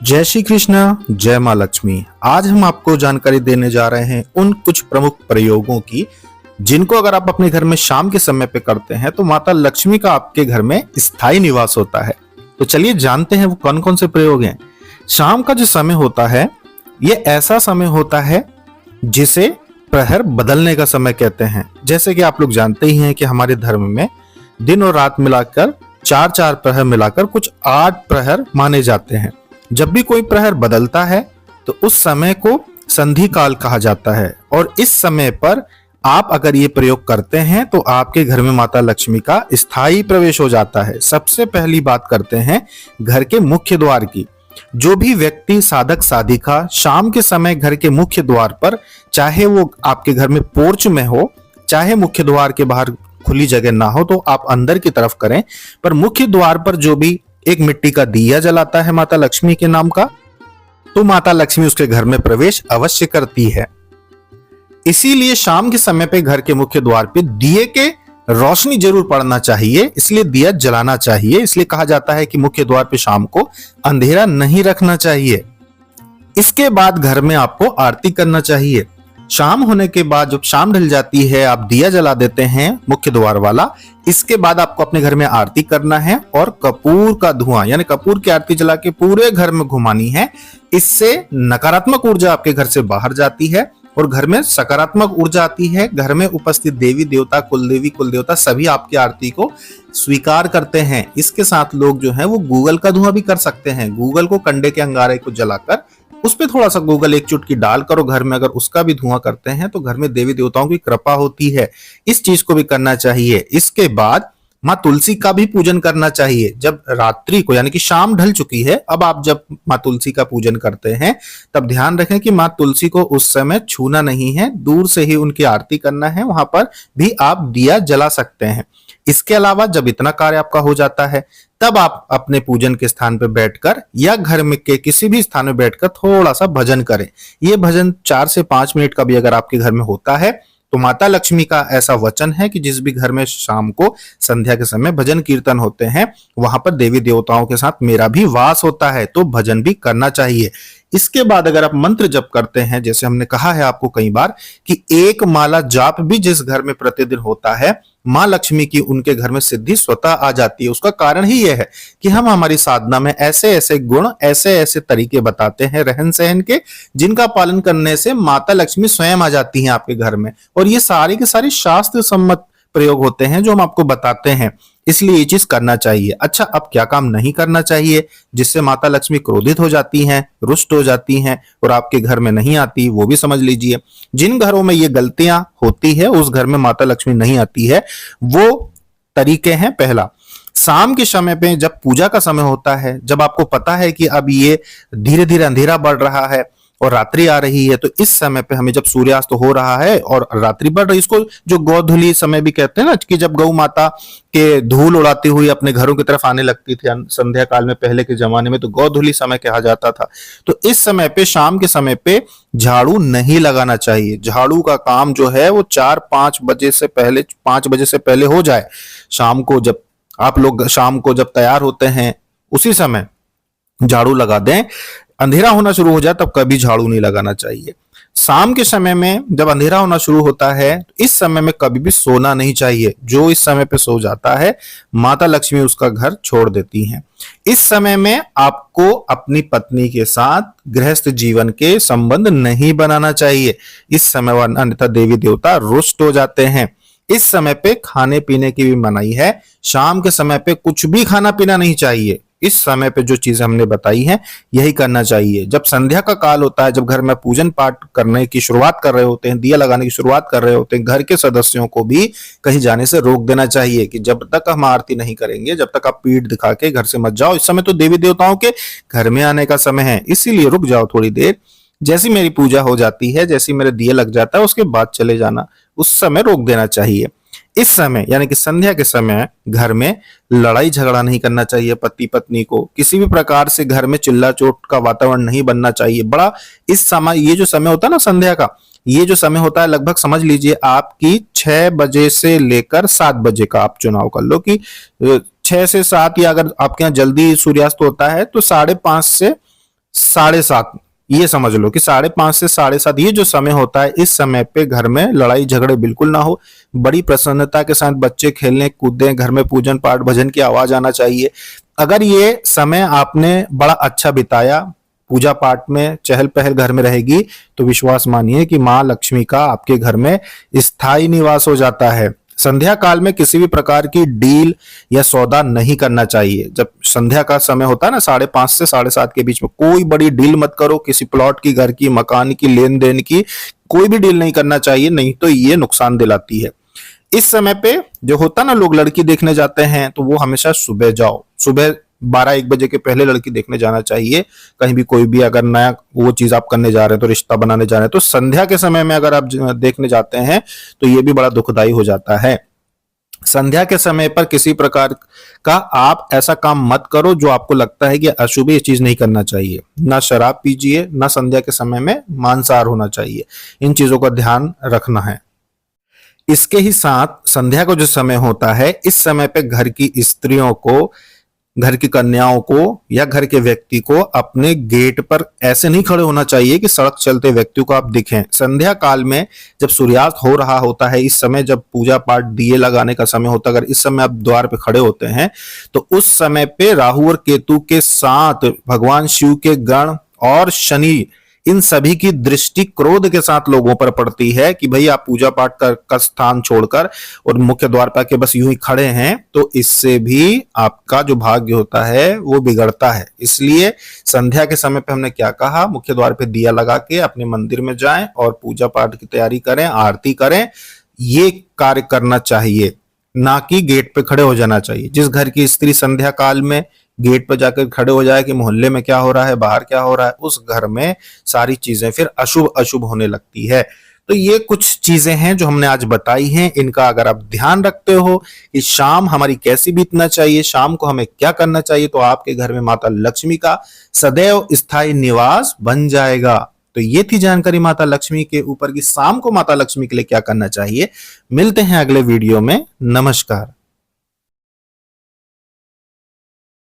जय श्री कृष्ण, जय माँ लक्ष्मी। आज हम आपको जानकारी देने जा रहे हैं उन कुछ प्रमुख प्रयोगों की जिनको अगर आप अपने घर में शाम के समय पे करते हैं तो माता लक्ष्मी का आपके घर में स्थायी निवास होता है। तो चलिए जानते हैं वो कौन कौन से प्रयोग हैं। शाम का जो समय होता है ये ऐसा समय होता है जिसे प्रहर बदलने का समय कहते हैं। जैसे कि आप लोग जानते ही हैं कि हमारे धर्म में दिन और रात मिलाकर चार चार प्रहर मिलाकर कुछ 8 प्रहर माने जाते हैं। जब भी कोई प्रहर बदलता है तो उस समय को संधि काल कहा जाता है और इस समय पर आप अगर ये प्रयोग करते हैं तो आपके घर में माता लक्ष्मी का स्थायी प्रवेश हो जाता है। सबसे पहली बात करते हैं घर के मुख्य द्वार की। जो भी व्यक्ति साधक साधिका शाम के समय घर के मुख्य द्वार पर, चाहे वो आपके घर में पोर्च में हो, चाहे मुख्य द्वार के बाहर खुली जगह ना हो, तो आप अंदर की तरफ करें, पर मुख्य द्वार पर जो भी एक मिट्टी का दिया जलाता है माता लक्ष्मी के नाम का, तो माता लक्ष्मी उसके घर में प्रवेश अवश्य करती है। इसीलिए शाम के समय पे घर के मुख्य द्वार पे दिए के रोशनी जरूर पड़ना चाहिए, इसलिए दिया जलाना चाहिए। इसलिए कहा जाता है कि मुख्य द्वार पे शाम को अंधेरा नहीं रखना चाहिए। इसके बाद घर में आपको आरती करना चाहिए। शाम होने के बाद जब शाम ढल जाती है आप दिया जला देते हैं मुख्य द्वार वाला। इसके बाद आपको अपने घर में आरती करना है और कपूर का धुआं यानी कपूर की आरती जला के पूरे घर में घुमानी है। इससे नकारात्मक ऊर्जा आपके घर से बाहर जाती है और घर में सकारात्मक ऊर्जा आती है। घर में उपस्थित देवी देवता, कुलदेवी कुलदेवता सभी आपकी आरती को स्वीकार करते हैं। इसके साथ लोग जो है वो गूगल का धुआं भी कर सकते हैं। गूगल को, कंडे के अंगारे को जलाकर उस पे थोड़ा सा गूगल एक चुटकी डालकर घर में अगर उसका भी धुआं करते हैं तो घर में देवी देवताओं की कृपा होती है। इस चीज को भी करना चाहिए। इसके बाद माँ तुलसी का भी पूजन करना चाहिए। जब रात्रि को यानी कि शाम ढल चुकी है, अब आप जब माँ तुलसी का पूजन करते हैं तब ध्यान रखें कि माँ तुलसी को उस समय छूना नहीं है, दूर से ही उनकी आरती करना है। वहां पर भी आप दिया जला सकते हैं। इसके अलावा जब इतना कार्य आपका हो जाता है तब आप अपने पूजन के स्थान पर बैठकर या घर में के किसी भी स्थान में बैठकर थोड़ा सा भजन करें। ये भजन 4 से 5 मिनट का भी अगर आपके घर में होता है तो माता लक्ष्मी का ऐसा वचन है कि जिस भी घर में शाम को संध्या के समय भजन कीर्तन होते हैं वहां पर देवी देवताओं के साथ मेरा भी वास होता है, तो भजन भी करना चाहिए। इसके बाद अगर आप मंत्र जप करते हैं, जैसे हमने कहा है आपको कई बार कि एक माला जाप भी जिस घर में प्रतिदिन होता है, माँ लक्ष्मी की उनके घर में सिद्धि स्वतः आ जाती है। उसका कारण ही यह है कि हम हमारी साधना में ऐसे ऐसे गुण, ऐसे ऐसे तरीके बताते हैं रहन सहन के, जिनका पालन करने से माता लक्ष्मी स्वयं आ जाती हैं आपके घर में। और ये सारी के सारी शास्त्र सम्मत प्रयोग होते हैं जो हम आपको बताते हैं। इसलिए ये चीज करना चाहिए। अच्छा, अब क्या काम नहीं करना चाहिए जिससे माता लक्ष्मी क्रोधित हो जाती हैं, रुष्ट हो जाती हैं और आपके घर में नहीं आती, वो भी समझ लीजिए। जिन घरों में ये गलतियां होती है उस घर में माता लक्ष्मी नहीं आती है। वो तरीके हैं, पहला, शाम के समय पे जब पूजा का समय होता है, जब आपको पता है कि अब ये धीरे धीरे अंधेरा बढ़ रहा है और रात्रि आ रही है, तो इस समय पे हमें, जब सूर्यास्त हो रहा है और रात्रि बढ़ रही, इसको जो गोधूली समय भी कहते हैं ना, कि जब गौ माता के धूल उड़ाती हुई अपने घरों की तरफ आने लगती थी संध्या काल में, पहले के जमाने में तो गोधूली समय कहा जाता था। तो इस समय पे, शाम के समय पे झाड़ू नहीं लगाना चाहिए। झाड़ू का काम जो है वो 4-5 बजे से पहले, 5 बजे से पहले हो जाए। शाम को जब आप लोग शाम को जब तैयार होते हैं उसी समय झाड़ू लगा दें। अंधेरा होना शुरू हो जाए तब कभी झाड़ू नहीं लगाना चाहिए। शाम के समय में जब अंधेरा होना शुरू होता है तो इस समय में कभी भी सोना नहीं चाहिए। जो इस समय पे सो जाता है माता लक्ष्मी उसका घर छोड़ देती हैं। इस समय में आपको अपनी पत्नी के साथ गृहस्थ जीवन के संबंध नहीं बनाना चाहिए। इस समय अन्यथा देवी देवता रुष्ट हो जाते हैं। इस समय पे खाने पीने की भी मनाही है। शाम के समय पे कुछ भी खाना पीना नहीं चाहिए। इस समय पे जो चीजें हमने बताई हैं यही करना चाहिए। जब संध्या का काल होता है, जब घर में पूजन पाठ करने की शुरुआत कर रहे होते हैं, दिया लगाने की शुरुआत कर रहे होते हैं, घर के सदस्यों को भी कहीं जाने से रोक देना चाहिए कि जब तक हम आरती नहीं करेंगे, जब तक आप पीठ दिखा के घर से मत जाओ। इस समय तो देवी देवताओं के घर में आने का समय है, इसीलिए रुक जाओ थोड़ी देर। जैसी मेरी पूजा हो जाती है, जैसी मेरे दिया लग जाता है, उसके बाद चले जाना, उस समय रोक देना चाहिए। इस समय यानी कि संध्या के समय घर में लड़ाई झगड़ा नहीं करना चाहिए। पति पत्नी को किसी भी प्रकार से घर में चिल्ला चोट का वातावरण नहीं बनना चाहिए। बड़ा इस समय, ये जो समय होता है ना संध्या का, ये जो समय होता है लगभग समझ लीजिए आपकी 6 बजे से लेकर 7 बजे का आप चुनाव कर लो कि 6 से 7, या अगर आपके यहाँ जल्दी सूर्यास्त होता है तो 5:30 से 7:30, ये समझ लो कि 5:30 से 7:30 ये जो समय होता है, इस समय पे घर में लड़ाई झगड़े बिल्कुल ना हो, बड़ी प्रसन्नता के साथ बच्चे खेलने कूदें, घर में पूजन पाठ भजन की आवाज आना चाहिए। अगर ये समय आपने बड़ा अच्छा बिताया, पूजा पाठ में चहल पहल घर में रहेगी, तो विश्वास मानिए कि माँ लक्ष्मी का आपके घर में स्थायी निवास हो जाता है। संध्या काल में किसी भी प्रकार की डील या सौदा नहीं करना चाहिए। जब संध्या का समय होता है ना, 5:30 से 7:30 के बीच में, कोई बड़ी डील मत करो, किसी प्लॉट की, घर की, मकान की, लेन देन की कोई भी डील नहीं करना चाहिए, नहीं तो ये नुकसान दिलाती है। इस समय पे जो होता ना, लोग लड़की देखने जाते हैं तो वो हमेशा सुबह जाओ, सुबह 12-1 बजे के पहले लड़की देखने जाना चाहिए। कहीं भी कोई भी अगर नया वो चीज आप करने जा रहे हैं, तो रिश्ता बनाने जा रहे हैं, तो संध्या के समय में अगर आप देखने जाते हैं तो ये भी बड़ा दुखदाई हो जाता है। संध्या के समय पर किसी प्रकार का आप ऐसा काम मत करो जो आपको लगता है कि अशुभ, ये चीज नहीं करना चाहिए। ना शराब पीजिए, ना संध्या के समय में मांसाहार होना चाहिए। इन चीजों का ध्यान रखना है। इसके ही साथ संध्या का जो समय होता है, इस समय पे घर की स्त्रियों को, घर की कन्याओं को या घर के व्यक्ति को अपने गेट पर ऐसे नहीं खड़े होना चाहिए कि सड़क चलते व्यक्ति को आप दिखें। संध्या काल में जब सूर्यास्त हो रहा होता है, इस समय जब पूजा पाठ दिए लगाने का समय होता है, अगर इस समय आप द्वार पे खड़े होते हैं तो उस समय पे राहु और केतु के साथ भगवान शिव के गण और शनि, इन सभी की दृष्टि क्रोध के साथ लोगों पर पड़ती है कि भाई आप पूजा पाठ का स्थान छोड़कर और मुख्य द्वार पर के बस यूं ही खड़े हैं, तो इससे भी आपका जो भाग्य होता है वो बिगड़ता है। इसलिए संध्या के समय पे हमने क्या कहा, मुख्य द्वार पे दिया लगा के अपने मंदिर में जाएं और पूजा पाठ की तैयारी करें, आरती करें, ये कार्य करना चाहिए, ना कि गेट पे खड़े हो जाना चाहिए। जिस घर की स्त्री संध्या काल में गेट पर जाकर खड़े हो जाए कि मोहल्ले में क्या हो रहा है, बाहर क्या हो रहा है, उस घर में सारी चीजें फिर अशुभ अशुभ होने लगती है। तो ये कुछ चीजें हैं जो हमने आज बताई हैं। इनका अगर आप ध्यान रखते हो कि शाम हमारी कैसी बीतना चाहिए, शाम को हमें क्या करना चाहिए, तो आपके घर में माता लक्ष्मी का सदैव स्थायी निवास बन जाएगा। तो ये थी जानकारी माता लक्ष्मी के ऊपर की शाम को माता लक्ष्मी के लिए क्या करना चाहिए। मिलते हैं अगले वीडियो में। नमस्कार।